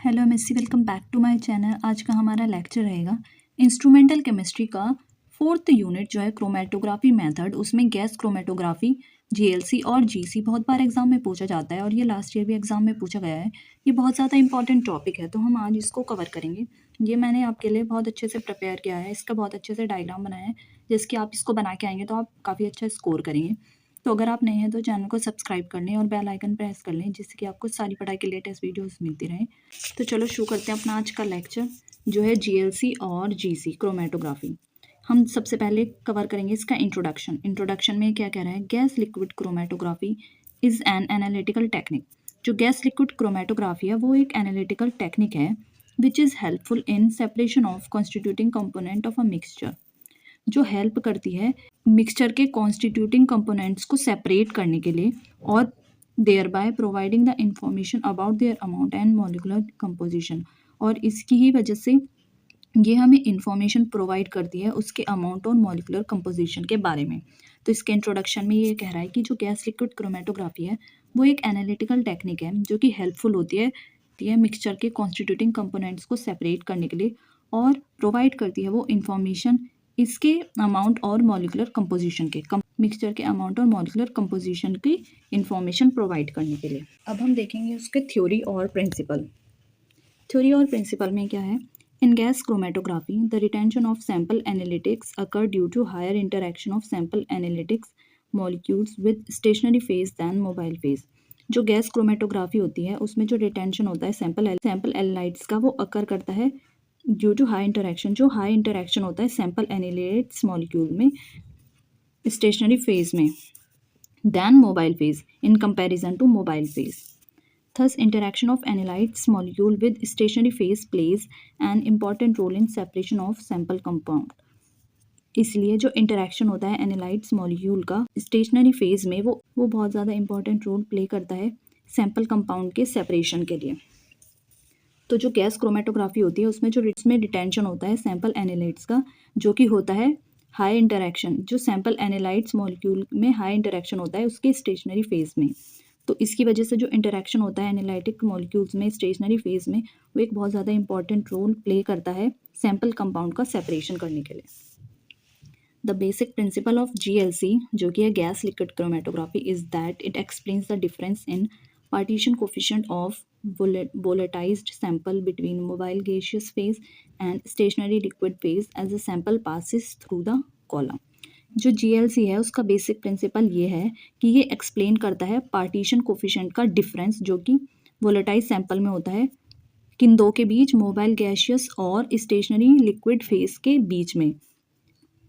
Hello Missy, welcome back to my channel. आज का हमारा लेक्चर रहेगा इंस्ट्रूमेंटल केमिस्ट्री का 4th यूनिट जो है क्रोमेटोग्राफी मेथड। उसमें गैस क्रोमेटोग्राफी, जीएलसी और जीसी बहुत बार एग्जाम में पूछा जाता है और ये लास्ट ईयर भी एग्जाम में पूछा गया है। ये बहुत ज़्यादा इंपॉर्टेंट टॉपिक है तो हम आज इसको कवर करेंगे। ये मैंने आपके लिए बहुत अच्छे से प्रिपेयर किया है, इसका बहुत अच्छे से डायग्राम बनाया है जिसकी आप इसको बना के आएंगे तो आप काफ़ी अच्छा स्कोर करेंगे। तो अगर आप नए हैं तो चैनल को सब्सक्राइब कर लें और बेल आइकन प्रेस कर लें जिससे कि आपको सारी पढ़ाई की लेटेस्ट वीडियोस मिलती रहें। तो चलो शुरू करते हैं अपना आज का लेक्चर जो है जीएलसी और जीसी क्रोमेटोग्राफी। हम सबसे पहले कवर करेंगे इसका इंट्रोडक्शन। इंट्रोडक्शन में क्या कह रहा है? Gas liquid chromatography is an analytical technique. जो गैस लिक्विड क्रोमेटोग्राफी है वो एक एनालिटिकल टेक्निक है which is helpful in separation of constituting component of a mixture. जो हेल्प करती है मिक्सचर के कॉन्स्टिट्यूटिंग कंपोनेंट्स को सेपरेट करने के लिए और thereby providing the information about their amount and molecular composition. और इसकी ही वजह से ये हमें इंफॉर्मेशन प्रोवाइड करती है उसके अमाउंट और मॉलिकुलर कंपोजिशन के बारे में। तो इसके इंट्रोडक्शन में ये कह रहा है कि जो गैस लिक्विड क्रोमेटोग्राफी है वो एक एनालिटिकल टेक्निक है जो कि हेल्पफुल होती है मिक्सचर के कॉन्स्टिट्यूटिंग कंपोनेंट्स को सेपरेट करने के लिए और प्रोवाइड करती है वो इंफॉर्मेशन इसके अमाउंट और मॉलिकुलर कंपोजिशन के मिक्सचर के अमाउंट और मॉलिकुलर कंपोजिशन की इंफॉर्मेशन प्रोवाइड करने के लिए। अब हम देखेंगे उसके थ्योरी और प्रिंसिपल। थ्योरी और प्रिंसिपल में क्या है? In gas chromatography the retention of sample analytics occur due to higher interaction of sample analytics molecules with stationary phase than mobile phase. जो गैस क्रोमेटोग्राफी होती है उसमें जो रिटेंशन होता है सैंपल एनालाइट्स का वो अकर करता है ड्यू टू हाई इंटरेक्शन। जो हाई इंटरेक्शन होता है सैंपल एनालाइट्स मॉलिक्यूल में स्टेशनरी फेज में than mobile phase in comparison to mobile phase. Thus, interaction of analytes molecule with stationary phase plays an important role in separation of sample compound. इसलिए जो interaction होता है एनालाइट्स molecule का stationery phase में वो बहुत ज़्यादा इंपॉर्टेंट रोल प्ले करता है सैंपल कंपाउंड के सेपरेशन के लिए। तो जो गैस क्रोमेटोग्राफी होती है उसमें इसमें डिटेंशन होता है सैंपल एनालाइट्स का जो कि होता है हाई इंटरेक्शन। जो सैंपल एनालाइट्स मॉलिक्यूल में हाई इंटरेक्शन होता है उसके स्टेशनरी फेज में। तो इसकी वजह से जो इंटरेक्शन होता है एनालिटिक मॉलिक्यूल्स में स्टेशनरी फेज में वो एक बहुत ज़्यादा इंपॉर्टेंट रोल प्ले करता है सैंपल कंपाउंड का सेपरेशन करने के लिए। The basic principle of GLC जो कि है gas liquid chromatography is that it explains the difference in partition coefficient of volatilized sample between mobile gaseous phase and stationary liquid phase as the sample passes through the column. जो GLC है उसका basic principle ये है कि ये explain करता है partition coefficient का डिफरेंस जो कि वोलेटाइज सैंपल में होता है किन दो के बीच, मोबाइल गैशियस और स्टेशनरी लिक्विड फेज के बीच में।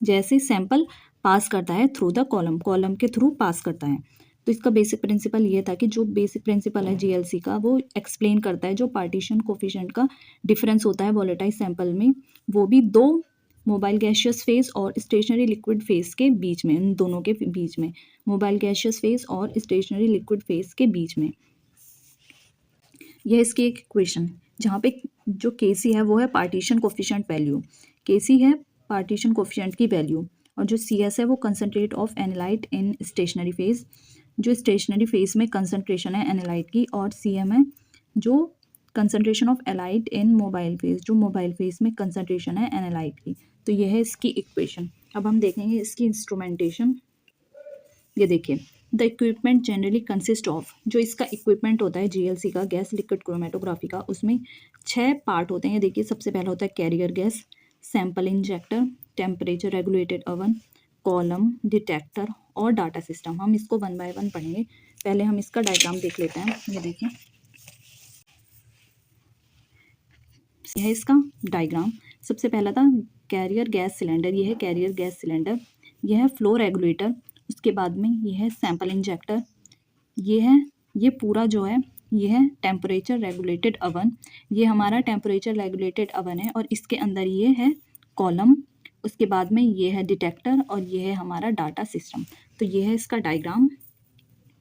जैसे सैंपल पास करता है थ्रू द कॉलम के थ्रू पास करता है। तो इसका बेसिक प्रिंसिपल ये था कि जो बेसिक प्रिंसिपल है जीएलसी का वो एक्सप्लेन करता है जो पार्टीशन कोफिशिएंट का डिफरेंस होता है वोलेटाइज सैंपल में, वो भी दो मोबाइल गैशियस फेज और स्टेशनरी लिक्विड फेज के बीच में, इन दोनों के बीच में, मोबाइल गैशियस फेज और स्टेशनरी लिक्विड फेज के बीच में। यह इसकी एक इक्वेशन जहाँ पे जो केसी है वो है पार्टीशन कोफिशिएंट वैल्यू, केसी है पार्टीशन कोफिशिएंट की वैल्यू, और जो सी एस है वो concentrate of analyte in stationary phase, जो स्टेशनरी फेज में कंसनट्रेशन है एनालाइट की, और सी एम है जो concentration of analyte in mobile phase, जो मोबाइल फेज में कंसनट्रेशन है एनालाइट की। तो यह है इसकी इक्वेशन। अब हम देखेंगे इसकी इंस्ट्रूमेंटेशन। ये देखिए, the equipment generally consist of, जो इसका इक्विपमेंट होता है जीएलसी का गैस लिक्विड क्रोमेटोग्राफी का, उसमें 6 पार्ट होते हैं। ये देखिए, सबसे पहला होता है carrier gas, sample injector, temperature regulated oven, column, detector और डाटा सिस्टम। हम इसको वन बाय वन पढ़ेंगे। पहले हम इसका डायग्राम देख लेते हैं। ये देखिए, यह है इसका डायग्राम। सबसे पहला था कैरियर गैस सिलेंडर, ये है कैरियर गैस सिलेंडर, यह है फ्लो रेगुलेटर, उसके बाद में ये है सैंपल इंजेक्टर, ये पूरा जो है ये है टेम्परेचर रेगुलेटेड ओवन, ये हमारा टेम्परेचर रेगुलेटेड ओवन है, और इसके अंदर ये है कॉलम, उसके बाद में ये है डिटेक्टर, और ये है हमारा डाटा सिस्टम। तो ये है इसका डायग्राम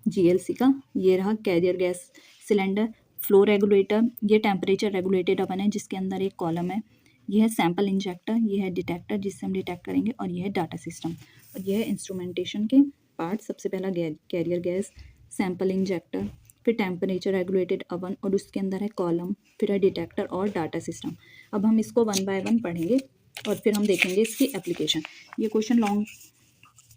जीएलसी का। ये रहा carrier gas cylinder, flow regulator, ये टेम्परेचर रेगुलेटेड ओवन है जिसके अंदर एक कॉलम है, ये है सैंपल इंजेक्टर, ये है डिटेक्टर जिससे हम डिटेक्ट करेंगे, और ये है डाटा सिस्टम। और ये है इंस्ट्रूमेंटेशन के पार्ट। सबसे पहला कैरियर गैस, सैंपल इंजेक्टर, फिर टेम्परेचर रेगुलेटेड ओवन और उसके अंदर है कॉलम, फिर है डिटेक्टर और डाटा सिस्टम। अब हम इसको वन बाय वन पढ़ेंगे और फिर हम देखेंगे इसकी एप्लीकेशन। ये क्वेश्चन लॉन्ग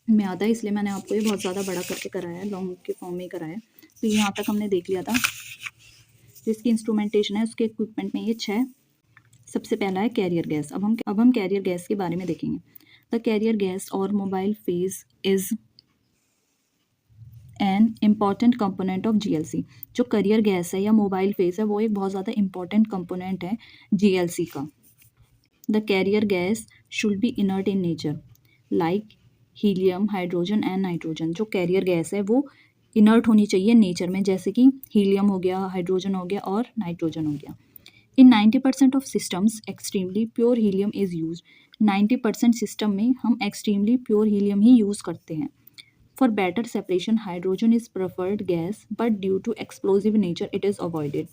में आता है इसलिए मैंने आपको ये बहुत ज़्यादा बड़ा करके कराया है, लॉन्ग के फॉर्म में कराया है। तो यहाँ तक हमने देख लिया था। जिसकी इंस्ट्रूमेंटेशन है उसके इक्विपमेंट में ये 6। सबसे पहला है कैरियर गैस। अब हम कैरियर गैस के बारे में देखेंगे। द कैरियर गैस और mobile phase is an important component of GLC. जो कैरियर गैस है या मोबाइल फेज है वो एक बहुत ज़्यादा इंपॉर्टेंट कंपोनेंट है जीएलसी का। The carrier gas should be inert in nature like helium, hydrogen and nitrogen. जो कैरियर गैस है वो इनर्ट होनी चाहिए नेचर में, जैसे कि हीलियम हो गया, हाइड्रोजन हो गया और नाइट्रोजन हो गया। In 90% of systems extremely pure helium is use. 90% system में हम एक्सट्रीमली प्योर हीलियम ही यूज़ करते हैं। For better separation hydrogen is preferred gas but due to explosive nature it is avoided.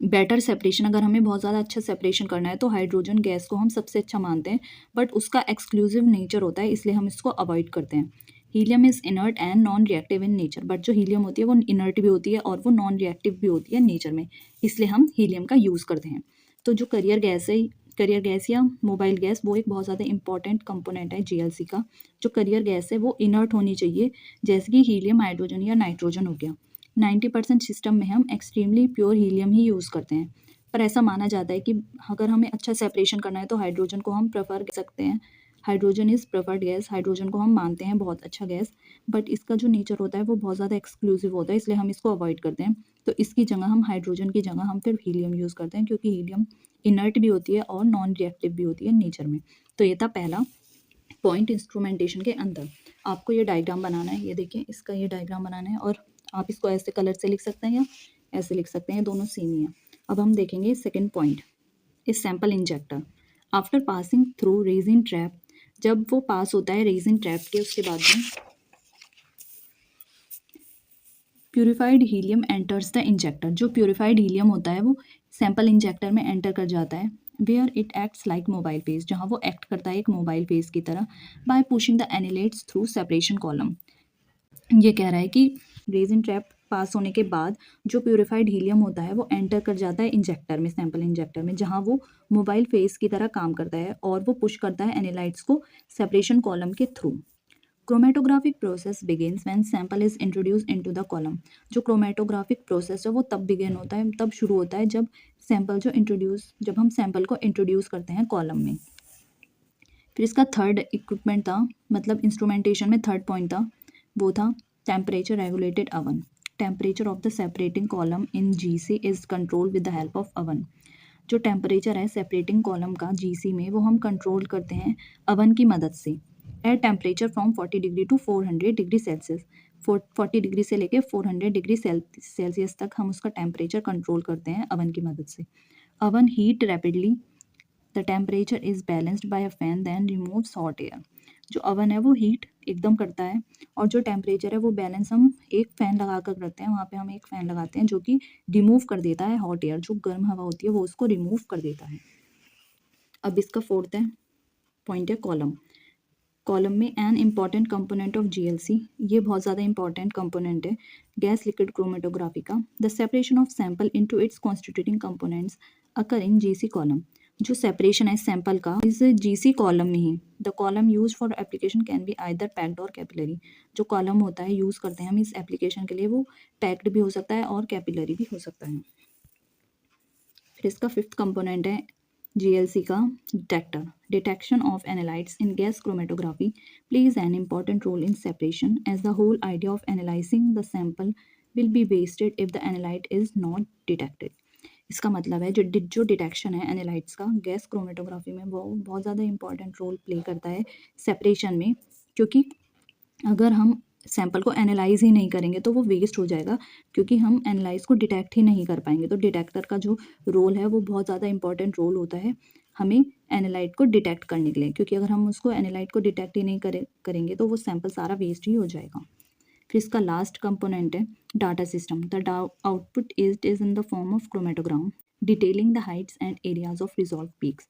Better separation, अगर हमें बहुत ज़्यादा अच्छा सेपरेशन करना है तो हाइड्रोजन गैस को हम सबसे अच्छा मानते हैं, बट उसका एक्सक्लूसिव नेचर होता है इसलिए हम इसको अवॉइड करते हैं। Helium is inert and non reactive in nature. But जो हीलियम होती है वो इनर्ट भी होती है और वो नॉन रिएक्टिव भी होती है नेचर में, इसलिए हम हीलियम का यूज़ करते हैं। तो जो करियर गैस या मोबाइल गैस वो एक बहुत ज़्यादा इंपॉर्टेंट कंपोनेंट है जीएलसी का। जो करियर गैस है वो इनर्ट होनी चाहिए, जैसे कि हीलियम, हाइड्रोजन या नाइट्रोजन हो गया। 90% सिस्टम में हम एक्सट्रीमली प्योर हीलियम ही यूज़ करते हैं, पर ऐसा माना जाता है कि अगर हमें अच्छा सेपरेशन करना है तो हाइड्रोजन को हम प्रेफर कर सकते हैं। Hydrogen is preferred gas. Hydrogen को हम मानते हैं बहुत अच्छा गैस, बट इसका जो नेचर होता है वो बहुत ज़्यादा एक्सक्लूसिव होता है, इसलिए हम इसको अवॉइड करते हैं। तो इसकी जगह हम हाइड्रोजन की जगह हम फिर हीलियम यूज़ करते हैं, क्योंकि हीलियम इनर्ट भी होती है और नॉन रिएक्टिव भी होती है नेचर में। तो ये था पहला पॉइंट इंस्ट्रूमेंटेशन के अंदर। आपको ये डायग्राम बनाना है, ये देखिए इसका ये डायग्राम बनाना है और आप इसको ऐसे कलर से लिख सकते हैं या ऐसे लिख सकते हैं, दोनों सेम ही है। अब हम देखेंगे सेकंड पॉइंट, इस sample injector. After passing through resin trap, जब वो पास होता है रेजिन ट्रैप के उसके बाद में purified helium enters the injector. जो प्यूरिफाइड हीलियम होता है वो सैंपल इंजेक्टर में एंटर कर जाता है। Where it acts like mobile phase, जहाँ वो एक्ट करता है एक मोबाइल फेस की तरह, bye pushing the annelids through separation column. ये कह रहा है कि रेजिन ट्रैप पास होने के बाद जो प्यूरिफाइड हीलियम होता है वो एंटर कर जाता है इंजेक्टर में, सैंपल इंजेक्टर में, जहाँ वो मोबाइल फेस की तरह काम करता है और वो पुश करता है एनालाइट्स को सेपरेशन कॉलम के through. Chromatographic process begins when sample is introduce into the column. जो क्रोमेटोग्राफिक प्रोसेस है वो तब बिगिन होता है, तब शुरू होता है जब हम सैंपल को इंट्रोड्यूस करते हैं कॉलम में। फिर इसका थर्ड इक्विपमेंट था, मतलब इंस्ट्रूमेंटेशन में थर्ड पॉइंट था, वो था temperature regulated oven. Temperature of the separating column in GC is control with the help of oven. जो टेम्परेचर है सेपरेटिंग कॉलम का जीसी में वो हम कंट्रोल करते हैं ओवन की मदद से। At temperature from 40 degree to 400 degree Celsius. 40 degree से लेकर 400 डिग्री सेल्सियस तक हम उसका टेम्परेचर कंट्रोल करते हैं ओवन की मदद से। Oven heat rapidly, the temperature is balanced by a fan then removes hot air. जो ओवन है वो हीट एकदम करता है और जो टेम्परेचर है वो बैलेंस हम एक फ़ैन लगा कर करते हैं। वहाँ पे हम एक फ़ैन लगाते हैं जो कि रिमूव कर देता है हॉट एयर, जो गर्म हवा होती है वो उसको रिमूव कर देता है। अब इसका फोर्थ है पॉइंट है कॉलम। कॉलम में an important component of GLC, ये बहुत ज़्यादा इंपॉर्टेंट कंपोनेंट है गैस लिक्विड क्रोमेटोग्राफी का। The separation of sample into its constituting components occur in GC column. जो सेपरेशन है सैंपल का इस जीसी कॉलम में ही। The column use for application can be either packed और कैपिलरी। जो कॉलम होता है यूज़ करते हैं हम इस एप्लीकेशन के लिए वो पैक्ड भी हो सकता है और कैपिलरी भी हो सकता है। फिर इसका फिफ्थ कंपोनेंट है जीएलसी का detector. Detection of analytes in gas chromatography plays an important role in separation, as the whole idea of analyzing the sample will be wasted if the analyte is not detected. इसका मतलब है जो detection है एनालाइट्स का gas chromatography में वो बहुत ज़्यादा इंपॉर्टेंट रोल प्ले करता है सेपरेशन में, क्योंकि अगर हम सैंपल को एनालाइज ही नहीं करेंगे तो वो वेस्ट हो जाएगा, क्योंकि हम एनालाइज को डिटेक्ट ही नहीं कर पाएंगे। तो डिटेक्टर का जो रोल है वो बहुत ज़्यादा इंपॉर्टेंट रोल होता है हमें एनालाइट को डिटेक्ट करने के लिए, क्योंकि अगर हम उसको एनालाइट को डिटेक्ट ही नहीं करेंगे तो वो सैंपल सारा वेस्ट ही हो जाएगा। फिर इसका लास्ट कंपोनेंट है data system. The output is in the form of chromatogram detailing the Heights and areas of resolve peaks.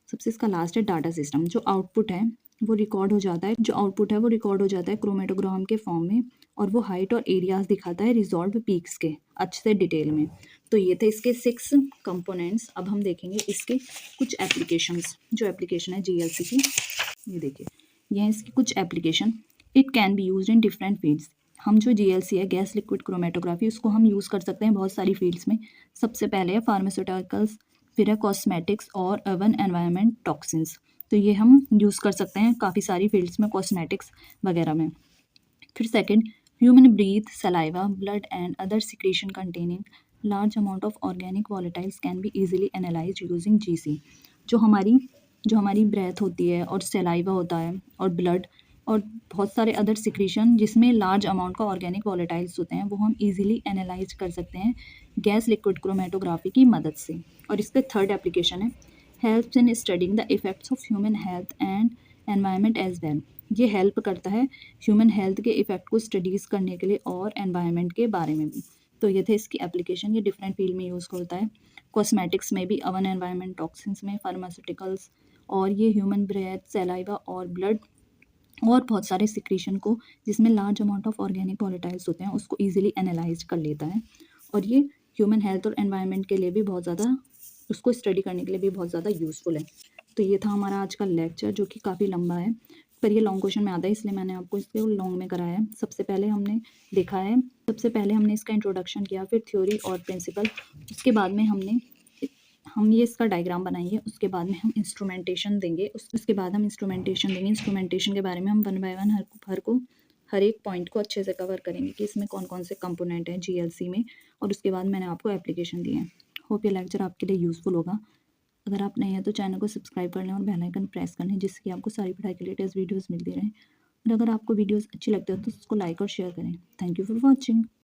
सबसे इसका लास्ट है डाटा सिस्टम। जो आउटपुट है वो रिकॉर्ड हो जाता है, जो आउटपुट है वो रिकॉर्ड हो जाता है क्रोमेटोग्राम के फॉर्म में, और वो हाइट और एरियाज दिखाता है रिजॉल्व पीक्स के अच्छे से डिटेल में। तो ये थे इसके 6 कंपोनेंट्स। अब हम देखेंगे इसके कुछ एप्लीकेशंस। जो एप्लीकेशन है जीएलसी की, ये देखिए, ये है इसकी कुछ application. It can be used in different fields. हम जो जीएलसी है, गैस लिक्विड क्रोमेटोग्राफी, उसको हम यूज़ कर सकते हैं बहुत सारी फील्ड्स में। सबसे पहले है फार्मास्यूटिकल्स, फिर है कॉस्मेटिक्स और अर्बन एनवायरनमेंट टॉक्सिन्स। तो ये हम यूज़ कर सकते हैं काफ़ी सारी फील्ड्स में, कॉस्मेटिक्स वगैरह में। फिर second, human breath, saliva, blood and other secretion containing large amount of organic volatiles can be easily analysed using GC. जो हमारी जो हमारी ब्रेथ होती है और सलाइवा होता है और ब्लड और बहुत सारे अदर सिक्रीशन जिसमें लार्ज अमाउंट का ऑर्गेनिक वॉलेटाइल्स होते हैं, वो हम इजीली एनालाइज कर सकते हैं गैस लिक्विड क्रोमेटोग्राफी की मदद से। और इसके थर्ड एप्लीकेशन है helps in studying the effects of human health and environment as well. ये हेल्प करता है ह्यूमन हेल्थ के इफेक्ट को स्टडीज़ करने के लिए और एनवायरनमेंट के बारे में भी। तो ये थे इसकी एप्लीकेशन। ये डिफरेंट फील्ड में यूज़ होता है, कॉस्मेटिक्स में भी, अवन एनवायरनमेंट टॉक्सिन्स में, फार्मास्यूटिकल्स, और ये ह्यूमन ब्रेथ, सलाइवा और ब्लड और बहुत सारे सिक्रीशन को जिसमें लार्ज अमाउंट ऑफ ऑर्गेनिक वॉलेटाइल्स होते हैं उसको ईजिली एनालाइज कर लेता है। और ये ह्यूमन हेल्थ और एनवायरनमेंट के लिए भी बहुत ज़्यादा, उसको स्टडी करने के लिए भी बहुत ज़्यादा यूज़फुल है। तो ये था हमारा आज का लेक्चर, जो कि काफ़ी लंबा है, पर ये लॉन्ग क्वेश्चन में आता है, इसलिए मैंने आपको इसको लॉन्ग में कराया है। सबसे पहले हमने इसका इंट्रोडक्शन किया, फिर थ्योरी और प्रिंसिपल, उसके बाद में हम ये इसका डायग्राम बनाएंगे, उसके बाद में हम इंस्ट्रूमेंटेशन देंगे, इंस्ट्रूमेंटेशन के बारे में हम वन बाय वन हर एक पॉइंट को अच्छे से कवर करेंगे कि इसमें कौन कौन से कंपोनेंट हैं जीएलसी में, और उसके बाद मैंने आपको एप्लीकेशन दिए हैं। होप ये लेक्चर आपके लिए यूज़फुल होगा। अगर आप नए हैं तो चैनल को सब्सक्राइब कर लें और बेल आइकन प्रेस कर लें, जिससे कि आपको सारी पढ़ाई के लेटेस्ट वीडियोस मिलती रहें। और अगर आपको वीडियोस अच्छी लगती है तो उसको लाइक और शेयर करें। Thank you for watching.